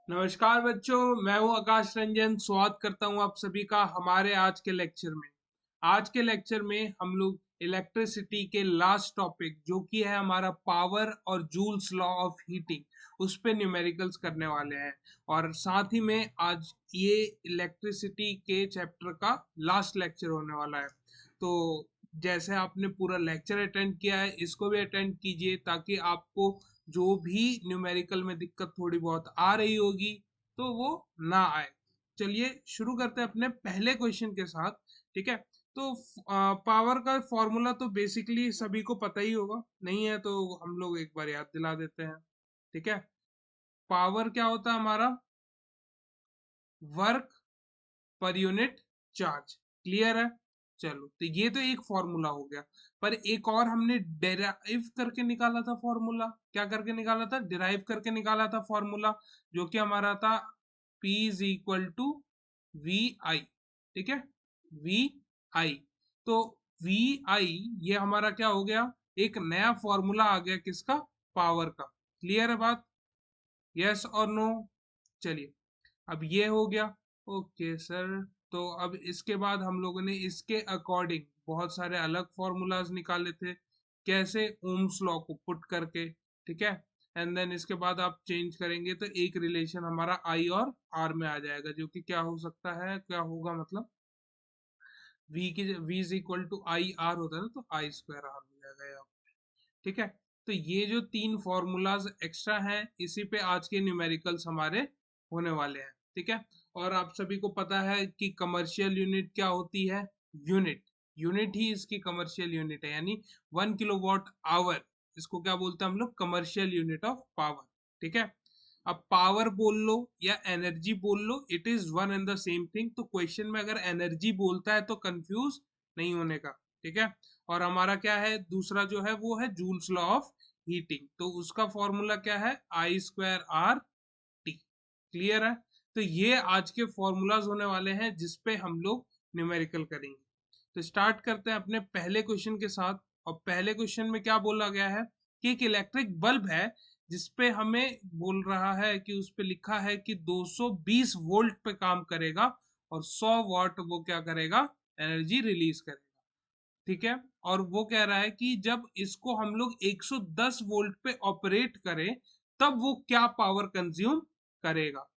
नमस्कार बच्चों, मैं हूं आकाश रंजन। स्वागत करता हूं आप सभी का हमारे आज के लेक्चर में। आज के लेक्चर में हम लोग इलेक्ट्रिसिटी के लास्ट टॉपिक जो कि है हमारा पावर और जूल्स लॉ ऑफ हीटिंग उस पे न्यूमेरिकल्स करने वाले हैं। और साथ ही में आज ये इलेक्ट्रिसिटी के चैप्टर का लास्ट लेक्चर होने वाला है। तो जैसे आपने पूरा लेक्चर अटेंड किया है, इसको भी अटेंड कीजिए ताकि आपको जो भी न्यूमेरिकल में दिक्कत थोड़ी बहुत आ रही होगी तो वो ना आए। चलिए शुरू करते हैं अपने पहले क्वेश्चन के साथ। ठीक है, तो पावर का फॉर्मूला तो बेसिकली सभी को पता ही होगा, नहीं है तो हम लोग एक बार याद दिला देते हैं। ठीक है, पावर क्या होता है हमारा? Work per unit charge. Clear है? चलो, तो ये तो एक फॉर्मूला हो गया। पर एक और हमने डेराइव करके निकाला था फॉर्मूला। क्या करके निकाला था? डिराइव करके निकाला था फॉर्मूला, जो कि हमारा था P is equal to V I. ठीक है, वी आई। तो वी आई ये हमारा क्या हो गया? एक नया फॉर्मूला आ गया किसका? पावर का। क्लियर है बात? यस और नो? चलिए, अब ये हो गया। ओके सर, तो अब इसके बाद हम लोगों ने इसके अकॉर्डिंग बहुत सारे अलग फॉर्मूलाज निकाले थे। कैसे? ओम्स लॉ को पुट करके। ठीक है, एंड देन इसके बाद आप चेंज करेंगे तो एक रिलेशन हमारा आई और आर में आ जाएगा, जो कि क्या हो सकता है, क्या होगा मतलब v is equal to I R होता है ना, तो आई स्क्वायर आर हो जाएगा यहाँ। ठीक है, तो ये जो तीन फॉर्मूलाज एक्स्ट्रा हैं इसी पे आज के न्यूमेरिकल्स हमारे होने वाले हैं। ठीक है, और आप सभी को पता है कि कमर्शियल यूनिट क्या होती है? यूनिट। यूनिट ही इसकी कमर्शियल यूनिट है, यानी 1 किलोवाट आवर। इसको क्या बोलते हैं हम लोग? Commercial unit of power. ठीक है, अब पावर बोल लो या एनर्जी बोल लो, it is one and the same thing. तो क्वेश्चन में अगर एनर्जी बोलता है तो कंफ्यूज नहीं होने का। ठीक है, और हमारा क्या है दूसरा जो है वो है जूल्स लॉ ऑफ हीटिंग। तो उसका फॉर्मूला क्या है? आई स्क्वायर आर टी। क्लियर है? तो ये आज के फॉर्मूलाज होने वाले हैं जिसपे हम लोग न्यूमेरिकल करेंगे। तो स्टार्ट करते हैं अपने पहले क्वेश्चन के साथ। और पहले क्वेश्चन में क्या बोला गया है कि एक इलेक्ट्रिक बल्ब है जिसपे हमें बोल रहा है कि उस पे लिखा है कि 220 वोल्ट पे काम करेगा और 100 वाट वो क्या करेगा? एनर्जी रिलीज करेगा। ठीक है, और वो कह रहा है कि जब इसको हम लोग 110 वोल्ट पे ऑपरेट करें तब वो क्या पावर कंज्यूम करेगा।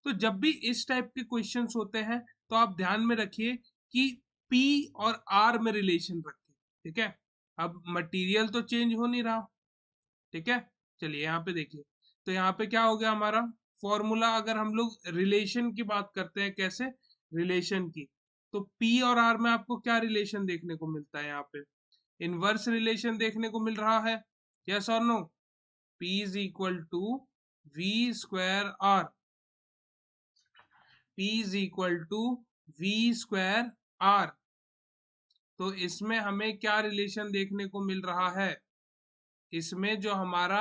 तो जब भी इस टाइप के क्वेश्चंस होते हैं तो आप ध्यान में रखिए कि P और R में रिलेशन रखिए। ठीक है, अब मटेरियल तो चेंज हो नहीं रहा। ठीक है, चलिए यहाँ पे देखिए। तो यहाँ पे क्या हो गया हमारा फॉर्मूला? अगर हम लोग रिलेशन की बात करते हैं, कैसे रिलेशन की, तो P और R में आपको क्या रिलेशन देखने को मिलता है? यहाँ पे इनवर्स रिलेशन देखने को मिल रहा है। यस और no? P is equal to V square R. P is equal to V square R. तो इसमें हमें क्या रिलेशन देखने को मिल रहा है? इसमें जो हमारा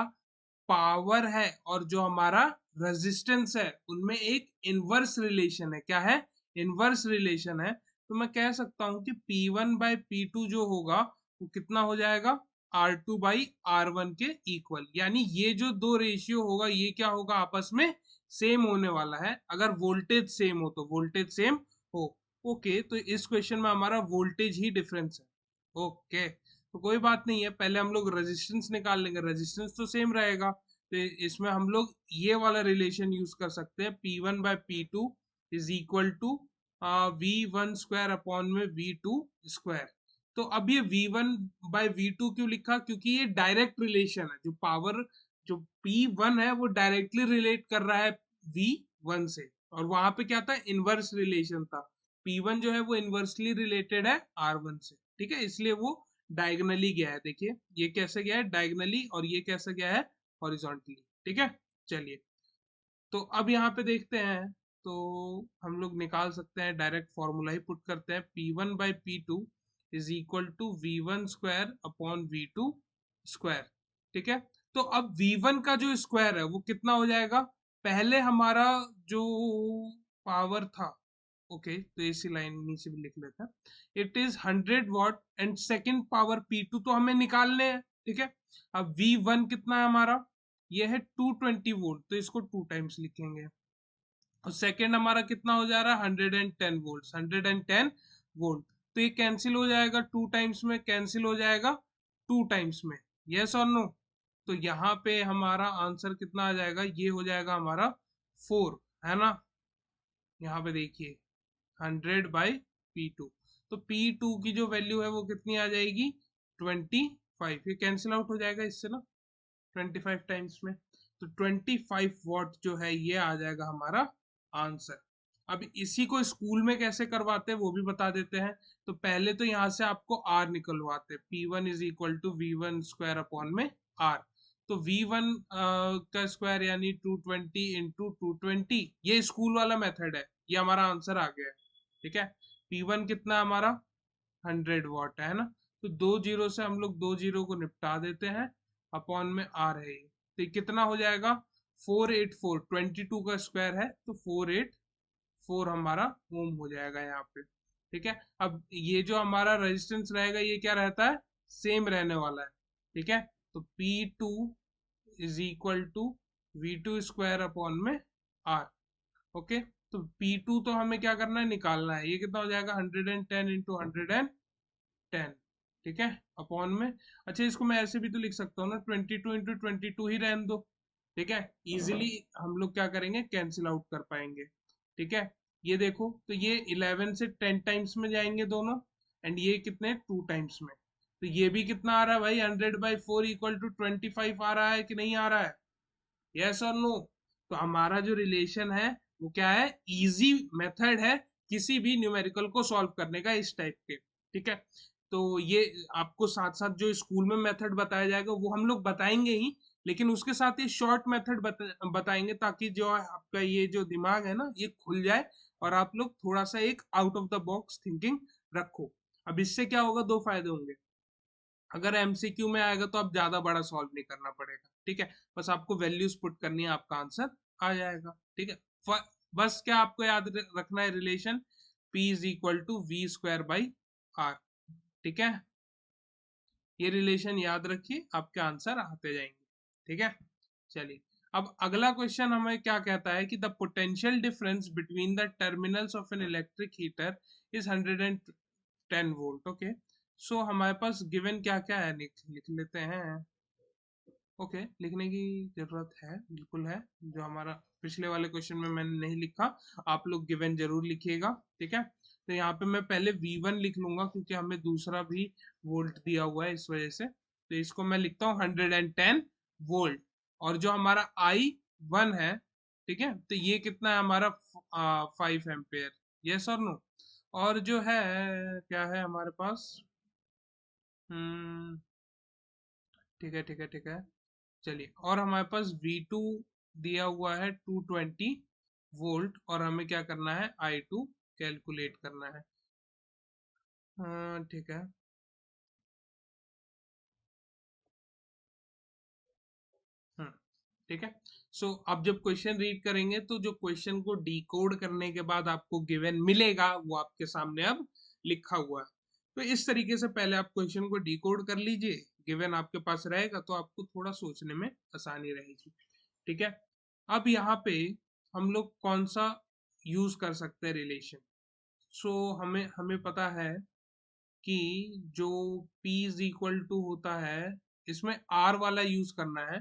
पावर है और जो हमारा रेजिस्टेंस है उनमें एक इनवर्स रिलेशन है। क्या है? इनवर्स रिलेशन है। तो मैं कह सकता हूं कि P1 बाई P2 जो होगा वो कितना हो जाएगा? R2 बाई R1 के इक्वल। यानी ये जो दो रेशियो होगा ये क्या होगा? आपस में सेम होने वाला है। अगर वोल्टेज सेम हो तो वोल्टेज सेम हो। ओके, तो इस क्वेश्चन में हमारा वोल्टेज ही डिफरेंस है। ओके, तो कोई बात नहीं है, पहले हम लोग रेजिस्टेंस निकाल लेंगे। रेजिस्टेंस तो सेम रहेगा, तो इसमें हम लोग ये वाला रिलेशन यूज कर सकते हैं। P1 by P2 is equal to V1 square upon में V2 स्क्वायर। तो अब ये V1 बाय V2 क्यों लिखा? क्योंकि ये डायरेक्ट रिलेशन है। जो पावर जो P1 है वो डायरेक्टली रिलेट कर रहा है V1 से, और वहां पे क्या था? इनवर्स रिलेशन था। P1 जो है वो इनवर्सली रिलेटेड है R1 से। ठीक है, इसलिए वो डायगनली गया है। देखिए ये कैसे गया है? डायगनली। और ये कैसे गया है? हॉरिजॉन्टली। ठीक है, चलिए, तो अब यहाँ पे देखते हैं। तो हम लोग निकाल सकते हैं, डायरेक्ट फॉर्मूला ही पुट करते हैं। P1 by P2 is equal to V1 square upon V2 square. ठीक है, तो अब V1 का जो स्क्वायर है वो कितना हो जाएगा? पहले हमारा जो पावर था, ओके, तो इसी लाइन नीचे भी लिख लेते हैं। It is 100 watt and second power P2 तो हमें निकालने हैं। ठीक है, अब V1 कितना है हमारा? ये है 220 वोल्ट, तो इसको 2 टाइम्स लिखेंगे। और सेकेंड हमारा कितना हो जा रहा है 110 वोल्ट, 110 वोल्ट। तो ये कैंसिल हो जाएगा 2 टाइम्स में, कैंसिल हो जाएगा 2 टाइम्स में, यस और नो। तो यहाँ पे हमारा आंसर कितना आ जाएगा, ये हो जाएगा हमारा 4, है ना। यहाँ पे देखिए 100/P2। तो P2 की जो वैल्यू है वो कितनी आ जाएगी 25। ये कैंसिल आउट हो जाएगा इससे ना 25 टाइम्स में। तो 25 वॉट जो है ये आ जाएगा हमारा आंसर। अब इसी को स्कूल में कैसे करवाते हैं वो भी बता देते हैं। तो पहले तो यहाँ से आपको आर निकलवाते हैं, P1 is equal to V1 square upon में आर। तो V1 का स्क्वायर यानी 220 × 220, ये स्कूल वाला मेथड है, ये हमारा आंसर आ गया है। ठीक है, P1 कितना हमारा 100 वॉट है ना। तो 2 जीरो से हम लोग 2 जीरो को निपटा देते हैं, अपॉन में आर है ये। तो ये कितना हो जाएगा 484, 22 का स्क्वायर है तो 484 हमारा ओम हो जाएगा यहाँ पे। ठीक है, अब ये जो हमारा रेजिस्टेंस रहेगा ये क्या रहता है, सेम रहने वाला है। ठीक है, तो P2 is equal to V2 square upon में आर। ओके, तो P2 तो हमें क्या करना है, निकालना है। ये कितना हो जाएगा 110 × 110, ठीक है, अपॉन में। अच्छा, इसको मैं ऐसे भी तो लिख सकता हूँ ना, 22 × 22 ही रहने दो। ठीक है, इजिली हम लोग क्या करेंगे, कैंसिल आउट कर पाएंगे। ठीक है, ये देखो, तो ये 11 से 10 टाइम्स में जाएंगे दोनों, एंड ये कितने 2 टाइम्स में। तो ये भी कितना आ रहा है भाई, 100/4 इक्वल टू 25 आ रहा है कि नहीं आ रहा है, यस और नो। तो हमारा जो रिलेशन है वो क्या है, इजी मेथड है किसी भी न्यूमेरिकल को सॉल्व करने का, इस टाइप के। ठीक है, तो ये आपको साथ साथ जो स्कूल में मेथड बताया जाएगा वो हम लोग बताएंगे ही, लेकिन उसके साथ ये शॉर्ट मेथड बताएंगे, ताकि जो आपका ये जो दिमाग है ना ये खुल जाए, और आप लोग थोड़ा सा एक out of the box thinking रखो। अब इससे क्या होगा, दो फायदे होंगे। अगर एमसीक्यू में आएगा तो आप ज्यादा बड़ा सॉल्व नहीं करना पड़ेगा। ठीक है, बस आपको वैल्यूज पुट करनी है, आपका आंसर आ जाएगा। ठीक है, बस क्या आपको याद रखना है, relation P is equal to V square by R. ठीक है, ये रिलेशन याद रखिए, आपके आंसर आते जाएंगे। ठीक है, चलिए। अब अगला क्वेश्चन हमें क्या कहता है कि the potential difference between the terminals of an electric heater is 110 volt. Okay, so हमारे पास गिवन क्या क्या है, लिख लेते हैं। ओके, लिखने की जरूरत है, बिल्कुल है। जो हमारा पिछले वाले क्वेश्चन में मैंने नहीं लिखा, आप लोग गिवन जरूर लिखिएगा। ठीक है, तो यहाँ पे मैं पहले V1 लिख लूंगा, क्योंकि हमें दूसरा भी वोल्ट दिया हुआ है इस वजह से। तो इसको मैं लिखता हूँ 110 वोल्ट। और जो हमारा I1 है, ठीक है, तो ये कितना है हमारा 5 एम्पेयर, यस और नो। और जो है क्या है हमारे पास, हम्म, ठीक है ठीक है ठीक है, चलिए। और हमारे पास V2 दिया हुआ है 220 वोल्ट, और हमें क्या करना है, I2 कैलकुलेट करना है। हाँ ठीक है, हम्म, ठीक है। सो अब जब क्वेश्चन रीड करेंगे तो जो क्वेश्चन को डिकोड करने के बाद आपको गिवन मिलेगा वो आपके सामने अब लिखा हुआ है। तो इस तरीके से पहले आप क्वेश्चन को डिकोड कर लीजिए, गिवन आपके पास रहेगा तो आपको थोड़ा सोचने में आसानी रहेगी। ठीक है, अब यहाँ पे हम लोग कौन सा यूज कर सकते हैं रिलेशन। सो हमें हमें पता है कि जो P इज इक्वल टू होता है, इसमें R वाला यूज करना है।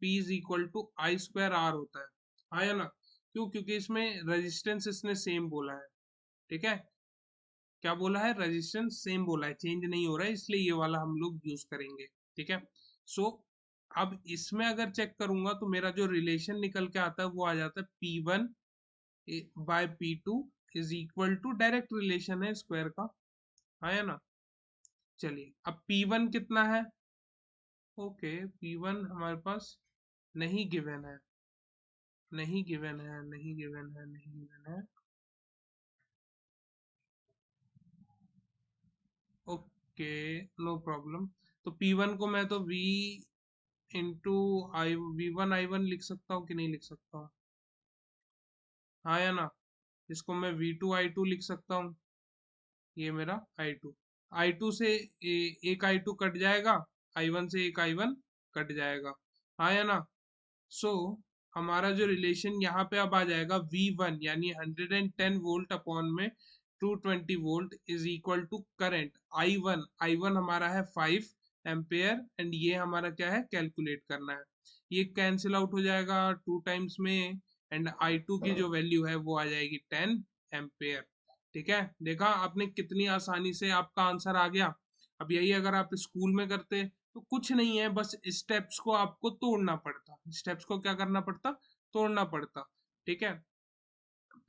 P is equal to I square R होता है, हाँ या ना। क्यों, क्योंकि इसमें रेजिस्टेंस इसने सेम बोला है। ठीक है, क्या बोला है, रेजिस्टेंस सेम बोला है, चेंज नहीं हो रहा है, इसलिए ये वाला हम लोग यूज करेंगे। ठीक है, सो अब इसमें अगर चेक करूंगा तो मेरा जो रिलेशन निकल के आता है वो आ जाता है P1/P2 is equal to, direct relation है स्क्वायर का, हाँ या ना। चलिए, अब P1 कितना है, ओके, P1 हमारे पास नहीं गिवन है, नहीं गिवन है, नहीं गिवन है, नहीं गिवन है। Okay, no problem. तो P1 को मैं तो V इंटू आई V1 I1 लिख सकता हूँ कि नहीं लिख सकता हूँ, हाँ या ना। इसको मैं V2 I2 लिख सकता हूँ, ये मेरा I2। I2 से एक I2 कट जाएगा, I1 से एक I1 कट जाएगा, हाँ या ना। सो हमारा जो रिलेशन यहाँ पे अब आ जाएगा V1 यानी 110 वोल्ट अपॉन में 220 volt is equal to current I1 हमारा है 5 एम्पेयर एंड ये हमारा क्या है कैलकुलेट करना है। ये कैंसिल आउट हो जाएगा 2 टाइम्स में एंड I2 की जो वैल्यू है वो आ जाएगी 10 एम्पेयर। ठीक है, देखा आपने कितनी आसानी से आपका आंसर आ गया। अब यही अगर आप स्कूल में करते तो कुछ नहीं है, बस स्टेप्स को आपको तोड़ना पड़ता, स्टेप्स को क्या करना पड़ता, तोड़ना पड़ता। ठीक है,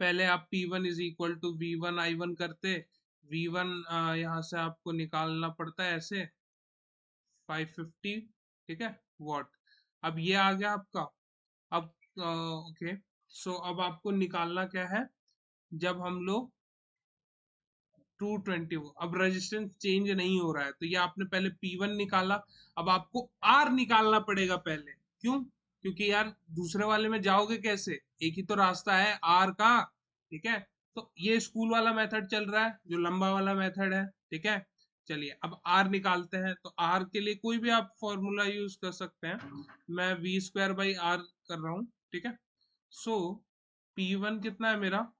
पहले आप P1 is equal to V1 I1 करते, V1 यहाँ से आपको निकालना पड़ता है ऐसे 550, ठीक है वॉट। अब ये आ गया आपका। अब ओके, सो अब आपको निकालना क्या है, जब हम लोग 220, अब रेजिस्टेंस चेंज नहीं हो रहा है तो ये आपने पहले P1 निकाला, अब आपको R निकालना पड़ेगा पहले। क्यों? क्योंकि यार दूसरे वाले में जाओगे कैसे, एक ही तो रास्ता है R का। ठीक है, तो ये स्कूल वाला मेथड चल रहा है जो लंबा वाला मेथड है। ठीक है, चलिए अब R निकालते हैं। तो R के लिए कोई भी आप फॉर्मूला यूज कर सकते हैं, मैं V²/R कर रहा हूँ। ठीक है, सो P1 कितना है मेरा,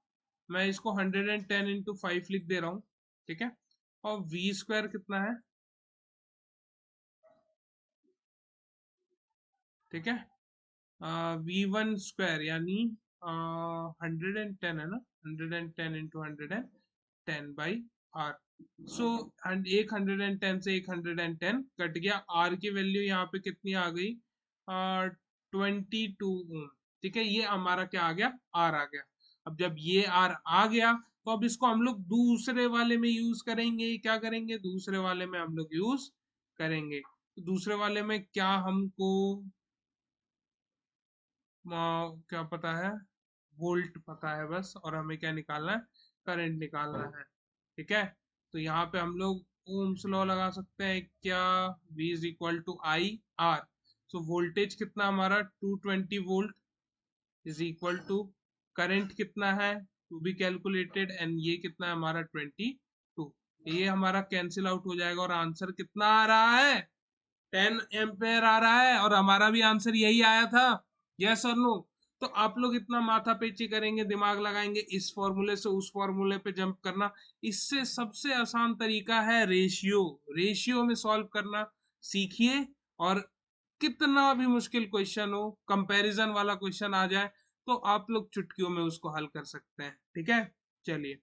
मैं इसको 110 इंटू 5 लिख दे रहा हूँ। ठीक है, और V² कितना है, ठीक है, V1² यानी 110 है ना, 110 इंटू 110/R। सो 110 से 110 कट गया, R की वैल्यू यहाँ पे कितनी आ गई, 22 ओम। ठीक है, ये हमारा क्या आ गया, R आ गया। अब जब ये R आ गया तो अब इसको हम लोग दूसरे वाले में यूज करेंगे। क्या करेंगे, दूसरे वाले में हम लोग यूज करेंगे। तो दूसरे वाले में क्या हमको क्या पता है, वोल्ट पता है बस, और हमें क्या निकालना है, करंट निकालना है। ठीक है, तो यहाँ पे हम लोग ओम्स लॉ लगा सकते हैं क्या, V is equal to IR। So voltage कितना हमारा 220 volt is equal to current कितना है टू बी कैलकुलेटेड एंड ये कितना है हमारा 22। ये हमारा कैंसिल आउट हो जाएगा और आंसर कितना आ रहा है, 10 एम्पेयर आ रहा है। और हमारा भी आंसर यही आया था, यस और नो। तो आप लोग इतना माथा पेची करेंगे, दिमाग लगाएंगे, इस फॉर्मूले से उस फॉर्मूले पे जंप करना, इससे सबसे आसान तरीका है रेशियो। रेशियो में सॉल्व करना सीखिए, और कितना भी मुश्किल क्वेश्चन हो, कंपैरिजन वाला क्वेश्चन आ जाए तो आप लोग चुटकियों में उसको हल कर सकते हैं। ठीक है, चलिए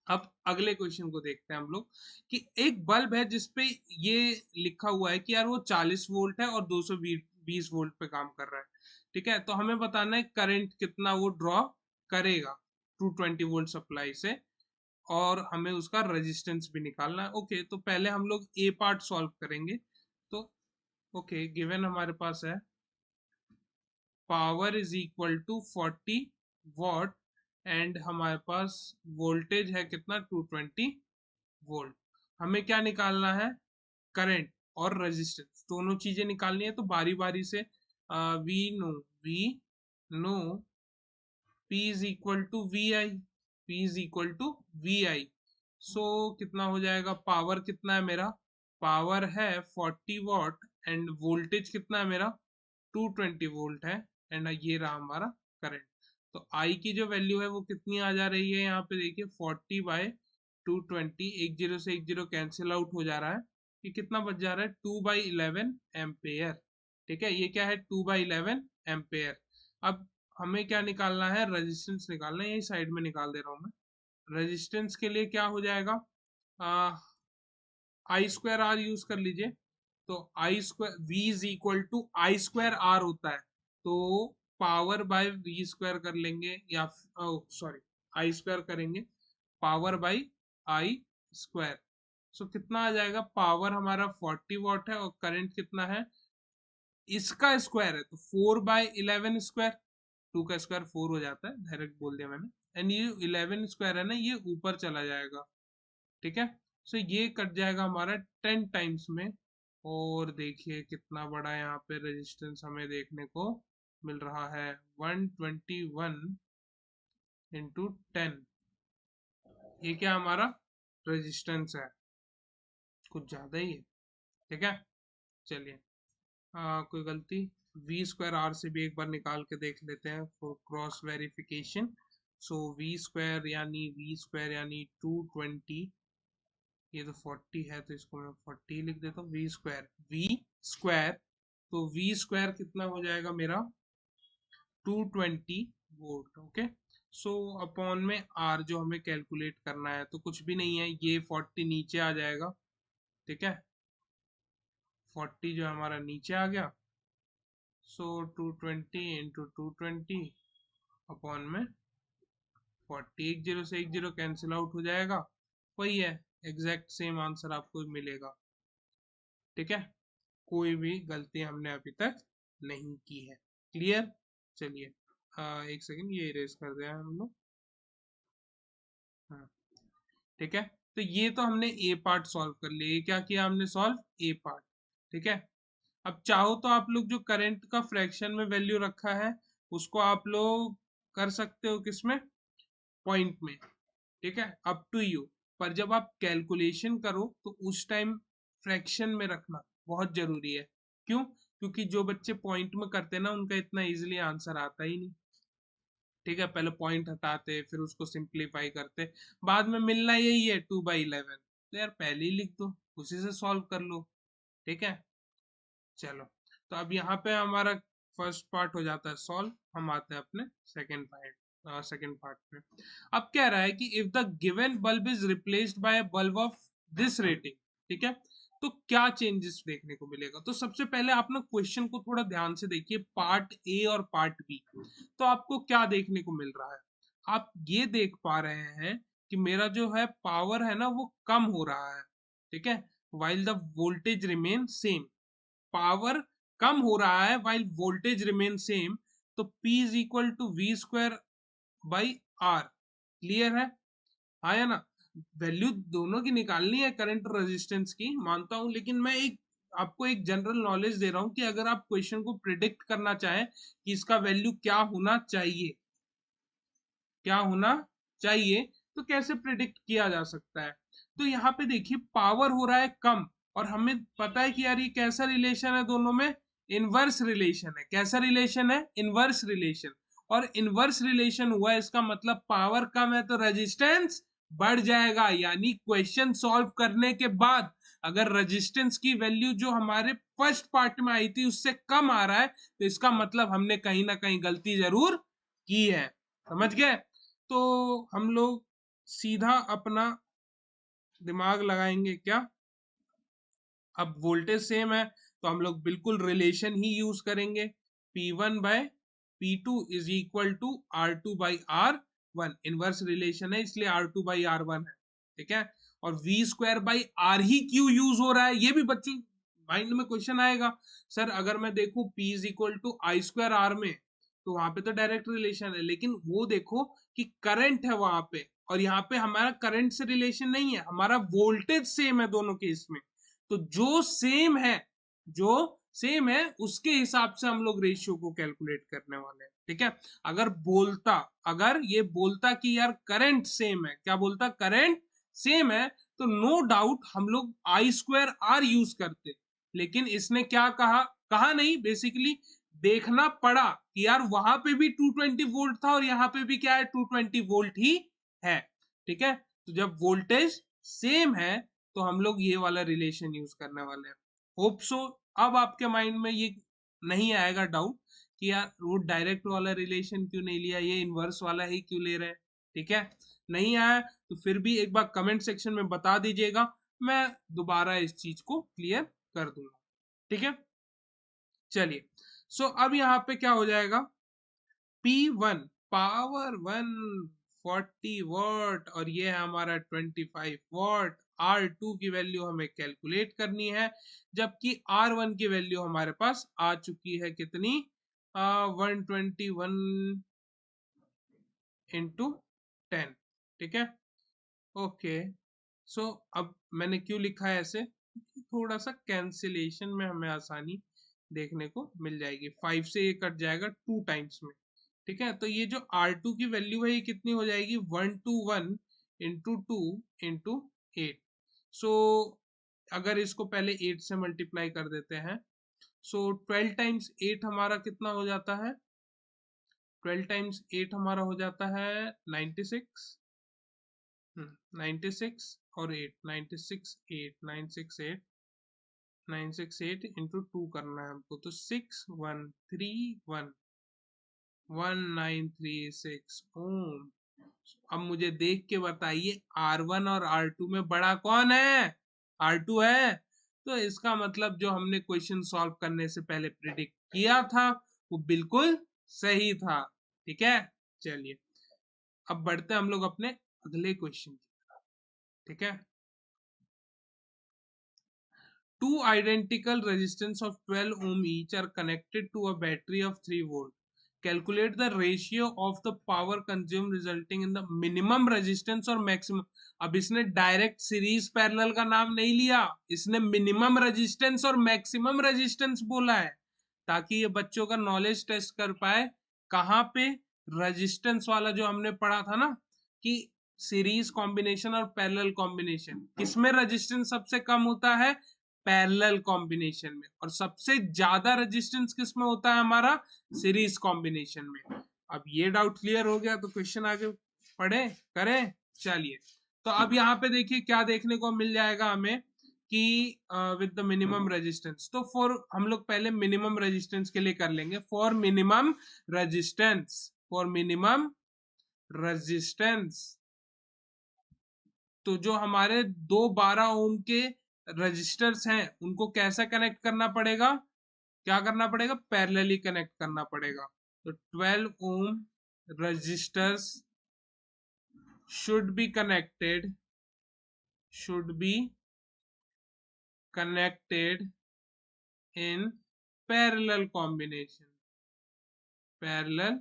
अब अगले क्वेश्चन को देखते हैं हम लोग, कि एक बल्ब है जिसपे ये लिखा हुआ है कि यार वो 40 वोल्ट है और 220 वोल्ट पे काम कर रहा है। ठीक है, तो हमें बताना है करंट कितना वो ड्रॉ करेगा 220 वोल्ट सप्लाई से, और हमें उसका रेजिस्टेंस भी निकालना है। ओके, तो पहले हम लोग ए पार्ट सॉल्व करेंगे। तो ओके, गिवन हमारे पास है power is equal to 40 watt and हमारे पास वोल्टेज है कितना 220 वोल्ट। हमें क्या निकालना है, करंट और रेजिस्टेंस, दोनों चीजें निकालनी है। तो बारी बारी से we know P is equal to V I. So कितना हो जाएगा, पावर कितना है मेरा, पावर है 40 वॉट एंड वोल्टेज कितना है मेरा 220 वोल्ट है एंड ये रहा हमारा करंट। तो आई की जो वैल्यू है वो कितनी आ जा रही है, यहाँ पे देखिए 40/220, एक जीरो से एक जीरो कैंसिल आउट हो जा रहा है, ये कितना बच जा रहा है 2/11 एम्पेयर। ठीक है, ये क्या है 2/11 एम्पेयर। अब हमें क्या निकालना है, रेजिस्टेंस निकालना है, यही साइड में निकाल दे रहा हूँ मैं। रेजिस्टेंस के लिए क्या हो जाएगा, I²R यूज कर लीजिए। तो I² V is equal to I²R होता है, तो पावर बाय V² कर लेंगे, या सॉरी I² करेंगे, पावर बाय I²। सो कितना आ जाएगा, पावर हमारा 40 वॉट है और करंट कितना है, इसका स्क्वायर है तो 4/11², 2 का स्क्वायर 4 हो जाता है, डायरेक्ट बोल दिया मैंने। एंड ये 11² है ना, ये ऊपर चला जाएगा। ठीक है, सो ये कट जाएगा हमारा 10 टाइम्स में। और देखिए कितना बड़ा यहाँ पे रेजिस्टेंस हमें देखने को मिल रहा है, 121 इंटू 10। ये क्या हमारा रेजिस्टेंस है, कुछ ज्यादा ही है। ठीक है, चलिए कोई गलती वी स्क्वायर आर से भी एक बार निकाल के देख लेते हैं for cross verification. So V square यानी 220, ये तो 40 है तो इसको मैं 40 लिख देता हूँ। वी स्क्वायर तो वी स्क्वायर कितना हो जाएगा मेरा 220 वोल्ट। ओके, सो अपॉन में आर जो हमें कैलकुलेट करना है तो कुछ भी नहीं है, ये 40 नीचे आ जाएगा। ठीक है, 40 जो हमारा नीचे आ गया। सो 220 इंटू 220 अपॉन में 40, एक जीरो से एक जीरो कैंसिल आउट हो जाएगा, वही है, एग्जैक्ट सेम आंसर आपको मिलेगा। ठीक है, कोई भी गलती हमने अभी तक नहीं की है। क्लियर? चलिए एक सेकंड, ये इरेज कर दिया हम लोग। हाँ, ठीक है, तो ये तो हमने ए पार्ट सॉल्व कर लिया। ये क्या किया हमने सॉल्व? ए पार्ट। ठीक है, अब चाहो तो आप लोग जो करंट का फ्रैक्शन में वैल्यू रखा है उसको आप लोग कर सकते हो किसमें? पॉइंट में। ठीक है, अप टू यू। पर जब आप कैलकुलेशन करो तो उस टाइम फ्रैक्शन में रखना बहुत जरूरी है। क्यों? क्योंकि जो बच्चे पॉइंट में करते हैं ना उनका इतना इजीली आंसर आता ही नहीं। ठीक है, पहले पॉइंट हटाते फिर उसको सिंप्लीफाई करते, बाद में मिलना यही है 2/11, तो यार पहले ही लिख दो, उसी से सॉल्व कर लो। ठीक है, चलो, तो अब यहाँ पे हमारा फर्स्ट पार्ट हो जाता है सॉल्व। हम आते हैं अपने सेकेंड पार्ट में। अब कह रहा है कि if the given bulb is replaced by a bulb of this rating, ठीक है, तो क्या चेंजेस देखने को मिलेगा? तो सबसे पहले आप ना क्वेश्चन को थोड़ा ध्यान से देखिए, पार्ट ए और पार्ट बी। तो आपको क्या देखने को मिल रहा है? आप ये देख पा रहे हैं कि मेरा जो है पावर है ना वो कम हो रहा है। ठीक है, while the voltage remain same, power कम हो रहा है while voltage remain सेम, तो P is equal to V square by R. Clear है? हाँ या ना? वैल्यू दोनों की निकालनी है, करंट और रेजिस्टेंस की, मानता हूं, लेकिन मैं एक आपको एक जनरल नॉलेज दे रहा हूं कि अगर आप क्वेश्चन को प्रिडिक्ट करना चाहें कि इसका वैल्यू क्या होना चाहिए, क्या होना चाहिए, तो कैसे प्रिडिक्ट किया जा सकता है? तो यहाँ पे देखिए पावर हो रहा है कम, और हमें पता है कि यार ये कैसा रिलेशन है दोनों में? इनवर्स रिलेशन है। कैसा रिलेशन है? Inverse relation. और इनवर्स रिलेशन हुआ इसका मतलब पावर कम है तो रेजिस्टेंस बढ़ जाएगा। यानी क्वेश्चन सॉल्व करने के बाद अगर रेजिस्टेंस की वैल्यू जो हमारे फर्स्ट पार्ट में आई थी उससे कम आ रहा है तो इसका मतलब हमने कहीं ना कहीं गलती जरूर की है। समझ गए? तो हम लोग सीधा अपना दिमाग लगाएंगे क्या? अब वोल्टेज सेम है तो हम लोग बिल्कुल रिलेशन ही यूज करेंगे। P1/P2 is equal to R2/R1, inverse relation है इसलिए R2/R1 है। ठीक है, और V²/R ही क्यों यूज हो रहा है ये भी बच्चों माइंड में क्वेश्चन आएगा। सर अगर मैं देखूं P is equal to I²R में तो वहां पे तो डायरेक्ट रिलेशन है, लेकिन वो देखो कि करंट है वहां पे, और यहाँ पे हमारा करंट से रिलेशन नहीं है, हमारा वोल्टेज सेम है दोनों केस में। तो जो सेम है उसके हिसाब से हम लोग रेशियो को कैलकुलेट करने वाले हैं। ठीक है, अगर ये बोलता कि यार करंट सेम है, क्या बोलता? करंट सेम है, तो नो डाउट हम लोग I²R यूज करते। लेकिन इसने क्या कहा? कहा नहीं, बेसिकली देखना पड़ा कि यार वहां पे भी 220 वोल्ट था और यहाँ पे भी क्या है, 220 वोल्ट ही है। ठीक है, तो जब वोल्टेज सेम है तो हम लोग ये वाला रिलेशन यूज करने वाले हैं। होप सो अब आपके माइंड में ये नहीं आएगा डाउट कि यार वो डायरेक्ट वाला रिलेशन क्यों नहीं लिया, ये इनवर्स वाला ही क्यों ले रहे हैं। ठीक है, नहीं आया तो फिर भी एक बार कमेंट सेक्शन में बता दीजिएगा, मैं दोबारा इस चीज को क्लियर कर दूंगा। ठीक है, चलिए, सो अब यहाँ पे क्या हो जाएगा? P1 पावर 140 वॉट और ये है हमारा 25 वॉट। R2 की वैल्यू हमें कैलकुलेट करनी है, जबकि R1 की वैल्यू हमारे पास आ चुकी है कितनी? 121 इंटू 10। ठीक है, ओके, सो अब मैंने क्यों लिखा है ऐसे? थोड़ा सा कैंसिलेशन में हमें आसानी देखने को मिल जाएगी। 5 से ये कट जाएगा 2 टाइम्स में। ठीक है, तो ये जो R2 की वैल्यू है ये कितनी हो जाएगी? 121 इंटू 2 इंटू 8। सो अगर इसको पहले 8 से मल्टीप्लाई कर देते हैं, सो 12 टाइम्स 8 हमारा कितना हो जाता है? 12 टाइम्स 8 हमारा हो जाता है 96। 96 और 8, 96 8 968 968 इंटू 2 करना है हमको, तो 6131 1936 ओम। अब मुझे देख के बताइए R1 और R2 में बड़ा कौन है? R2 है। तो इसका मतलब जो हमने क्वेश्चन सॉल्व करने से पहले प्रिडिक्ट किया था वो बिल्कुल सही था। ठीक है, चलिए अब बढ़ते हम लोग अपने अगले क्वेश्चन की तरफ। ठीक है, two identical resistance of 12 ohm each are connected to a battery of 3 volt. Calculate the ratio of the power consumed resulting in the minimum resistance और maximum. अब इसने डायरेक्ट सीरीज पैरेलल का नाम नहीं लिया, इसने मिनिमम रेजिस्टेंस और maximum resistance बोला है, ताकि ये बच्चों का नॉलेज टेस्ट कर पाए। कहाँ पे? रेजिस्टेंस वाला जो हमने पढ़ा था ना कि सीरीज कॉम्बिनेशन और पैरेलल कॉम्बिनेशन, किसमें रेजिस्टेंस सबसे कम होता है? पैरेलल कॉम्बिनेशन में। और सबसे ज्यादा रेजिस्टेंस किस में होता है हमारा? सीरीज कॉम्बिनेशन में। अब ये डाउट क्लियर हो गया, तो क्वेश्चन आगे पढ़े करें। चलिए, तो अब यहाँ पे देखिए क्या देखने को मिल जाएगा हमें कि विद द मिनिमम रेजिस्टेंस, तो फॉर हम लोग पहले मिनिमम रेजिस्टेंस के लिए कर लेंगे। For minimum resistance, for minimum resistance, तो जो हमारे दो 12 ओम के रजिस्टर्स हैं उनको कैसे कनेक्ट करना पड़ेगा? क्या करना पड़ेगा? पैरेलली कनेक्ट करना पड़ेगा। तो 12 ohm resistors should be connected in parallel combination, parallel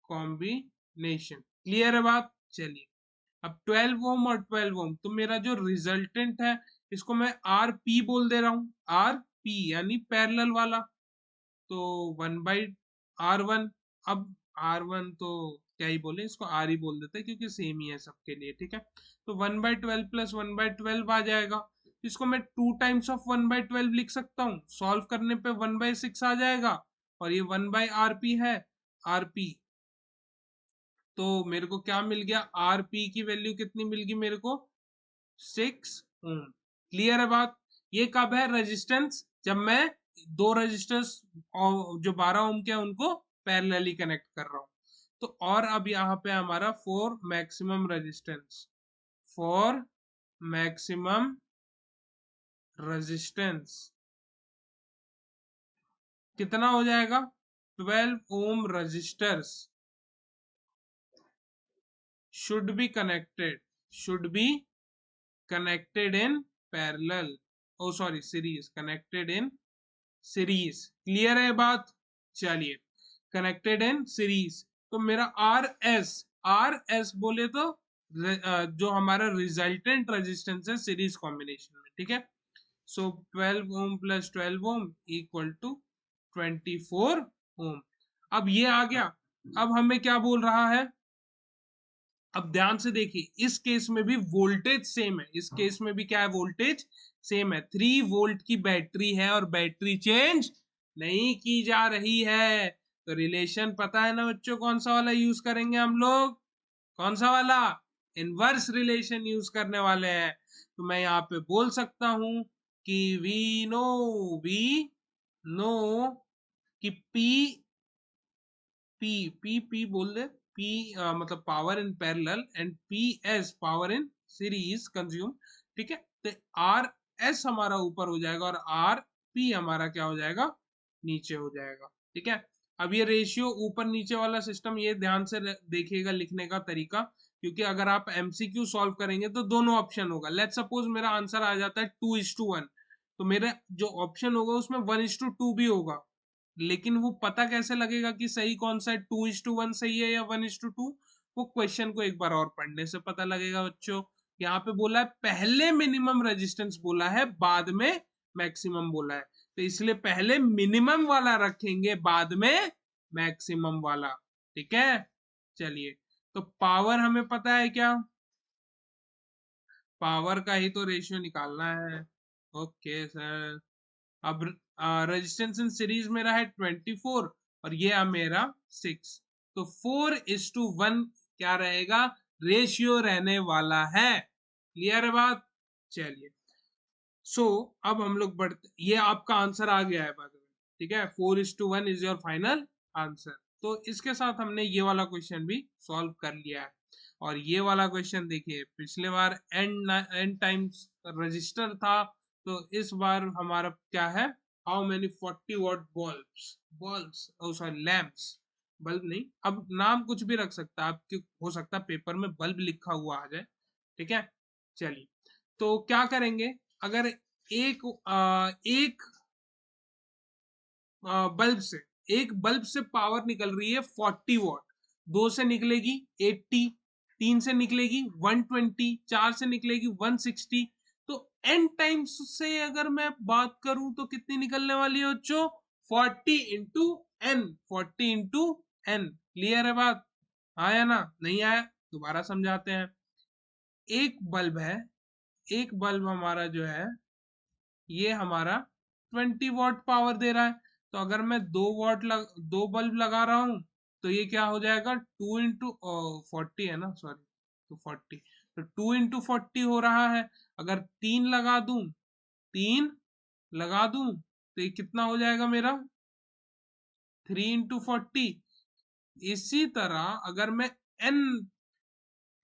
combination। Clear है बात? चलिए, अब 12 ओम और 12 ओम, तो मेरा जो रिजल्टेंट है इसको मैं आर पी बोल दे रहा हूं, आर पी यानी पैरेलल वाला। तो 1/R1। अब R1 तो क्या ही बोले, इसको R ही बोल देते हैं क्योंकि सेम ही है सबके लिए। ठीक है, तो 1/12 प्लस 1/12 आ जाएगा। इसको मैं 2 टाइम्स ऑफ 1/12 लिख सकता हूँ, सॉल्व करने पे 1/6 आ जाएगा। और ये 1/RP है, RP। तो मेरे को क्या मिल गया? RP की वैल्यू कितनी मिल गई मेरे को? 6 ओम। क्लियर है बात? ये कब है रेजिस्टेंस? जब मैं दो रेजिस्टर्स जो 12 ओम के हैं उनको पैरेलली कनेक्ट कर रहा हूं। तो और अब यहाँ पे हमारा for maximum resistance, for maximum resistance कितना हो जाएगा? 12 ओम resistors should be connected in parallel, oh sorry series, connected in series. Clear है बात? चलिए, कनेक्टेड इन सीरीज, तो मेरा आर एस बोले तो जो हमारा रिजल्टेंट रेजिस्टेंस है सीरीज कॉम्बिनेशन में। ठीक है, so 12 ohm plus 12 ohm equal to 24 ohm. अब ये आ गया। अब हमें क्या बोल रहा है? अब ध्यान से देखिए, इस केस में भी वोल्टेज सेम है, इस केस में भी क्या है? वोल्टेज सेम है। 3 वोल्ट की बैटरी है और बैटरी चेंज नहीं की जा रही है। तो रिलेशन पता है ना बच्चों, कौन सा वाला यूज करेंगे हम लोग? कौन सा वाला? इनवर्स रिलेशन यूज करने वाले हैं। तो मैं यहाँ पे बोल सकता हूं कि वी नो कि पी बोल दे, पी मतलब power in parallel and P S power in series consume. ठीक है, तो आर एस हमारा ऊपर हो जाएगा और आर पी हमारा क्या हो जाएगा? नीचे हो जाएगा। ठीक है, अब ये रेशियो ऊपर नीचे वाला सिस्टम ये ध्यान से देखिएगा लिखने का तरीका, क्योंकि अगर आप एमसीक्यू सॉल्व करेंगे तो दोनों ऑप्शन होगा। लेट सपोज मेरा आंसर आ जाता है 2:1, तो मेरा जो ऑप्शन होगा उसमें 1:2 भी होगा, लेकिन वो पता कैसे लगेगा कि सही कौन सा है? 2:1 सही है या 1:2? वो क्वेश्चन को एक बार और पढ़ने से पता लगेगा बच्चों। यहाँ पे बोला है पहले मिनिमम रेजिस्टेंस बोला है, बाद में मैक्सिमम बोला है, तो इसलिए पहले मिनिमम वाला रखेंगे, बाद में मैक्सिमम वाला। ठीक है, चलिए, तो पावर हमें पता है क्या? पावर का ही तो रेशियो निकालना है। ओके सर, अब रेजिस्टेंस इन सीरीज मेरा है 24 और ये मेरा 6, तो 4:1 क्या रहेगा, रेशियो रहने वाला है। क्लियर है बात? चलिए, अब हम लोग बढ़ते, ये आपका आंसर आ गया है बाद में, ठीक है, 4:1 इज योर फाइनल आंसर। तो इसके साथ हमने ये वाला क्वेश्चन भी सॉल्व कर लिया है। और ये वाला क्वेश्चन देखिए, पिछले बार n टाइम्स रजिस्टर था, तो इस बार हमारा क्या है, how many 40 what bulbs sorry lamps, bulb नहीं, अब नाम कुछ भी रख सकता है आपके, हो सकता है पेपर में बल्ब लिखा हुआ आ जाए, ठीक है। चलिए, तो क्या करेंगे, अगर एक बल्ब से पावर निकल रही है 40 वॉट, 2 से निकलेगी 80, 3 से निकलेगी 120, 4 से निकलेगी 160, तो n टाइम्स से अगर मैं बात करूं तो कितनी निकलने वाली है बच्चों, 40 इंटू n। क्लियर है बात? आया ना? नहीं आया? दोबारा समझाते हैं। एक बल्ब है, एक बल्ब हमारा जो है, ये हमारा 20 वॉट पावर दे रहा है, तो अगर मैं 2 बल्ब लगा रहा हूं, तो ये क्या हो जाएगा, 2 इंटू 40 है ना, सॉरी, तो 40, तो 2 इंटू 40 हो रहा है। अगर 3 लगा दूं तो ये कितना हो जाएगा मेरा, 3 इंटू 40। इसी तरह अगर मैं n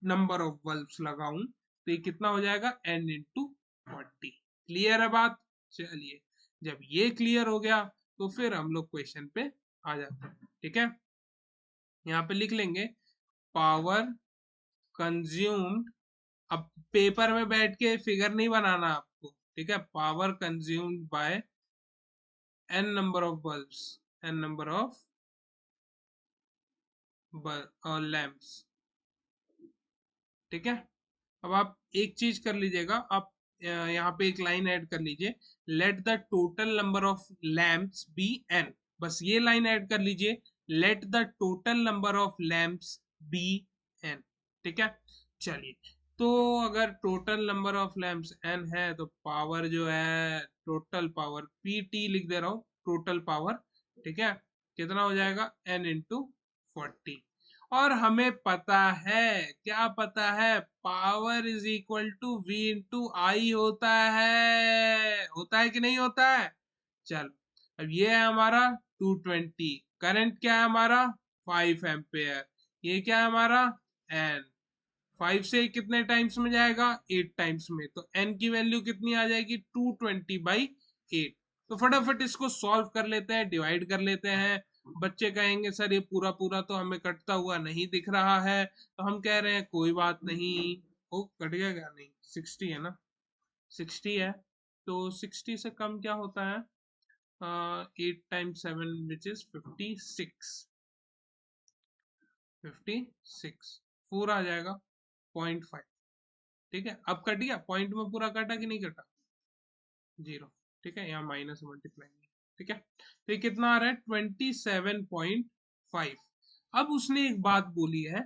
नंबर ऑफ बल्ब्स लगाऊं तो ये कितना हो जाएगा, n इंटू 40। क्लियर है बात? चलिए, जब ये क्लियर हो गया तो फिर हम लोग क्वेश्चन पे आ जाते हैं, ठीक है। यहाँ पे लिख लेंगे पावर कंज्यूम्ड, अब पेपर में बैठ के फिगर नहीं बनाना आपको, ठीक है, power consumed by n number of bulbs, n number of lamps, ठीक है। अब आप एक चीज कर लीजिएगा, आप यहाँ पे एक लाइन ऐड कर लीजिए, let the total number of lamps be n, बस ये लाइन ऐड कर लीजिए, let the total number of lamps be n, ठीक है। चलिए, तो अगर total number of lamps n है, तो पावर जो है, टोटल पावर pt लिख दे रहा हूँ, टोटल पावर, ठीक है, कितना हो जाएगा, n इंटू 40। और हमें पता है, क्या पता है, power is equal to v into I होता है कि नहीं होता है? चलो, अब ये है हमारा 220, करंट क्या है हमारा, 5 एम्पेयर, ये क्या है हमारा, n, 5 से कितने टाइम्स में जाएगा, 8 टाइम्स में, तो n की वैल्यू कितनी आ जाएगी, 220/8। तो फटाफट इसको सॉल्व कर लेते हैं, डिवाइड कर लेते हैं। बच्चे कहेंगे सर ये पूरा पूरा तो हमें कटता हुआ नहीं दिख रहा है, तो हम कह रहे हैं कोई बात नहीं। ओ, कट गया क्या? नहीं, 60 है ना, 60 है, तो 60 से कम क्या होता है, 8 टाइम्स 7 विच इज 56 4 आ जाएगा, 0.5, ठीक है। अब कट गया, पॉइंट में पूरा कटा कि नहीं कटा, 0, ठीक है, यहाँ माइनस मल्टीप्लाई, ठीक है, तो ये कितना आ रहा है, 27.5। अब उसने एक बात बोली है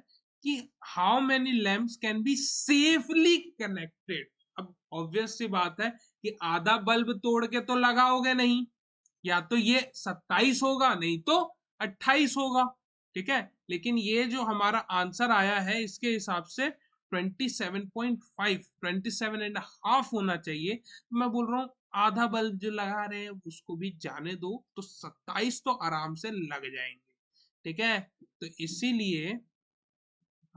कि how many lamps can be safely connected. अब ऑब्वियस सी बात है कि आधा बल्ब तोड़ के तो लगाओगे नहीं, या तो ये 27 होगा, नहीं तो 28 होगा, ठीक है। लेकिन ये जो हमारा आंसर आया है, इसके हिसाब से 27.5, 27.5 होना चाहिए। तो मैं बोल रहा हूँ आधा बल्ब जो लगा रहे हैं उसको भी जाने दो, तो 27 तो आराम से लग जाएंगे, ठीक है। तो इसीलिए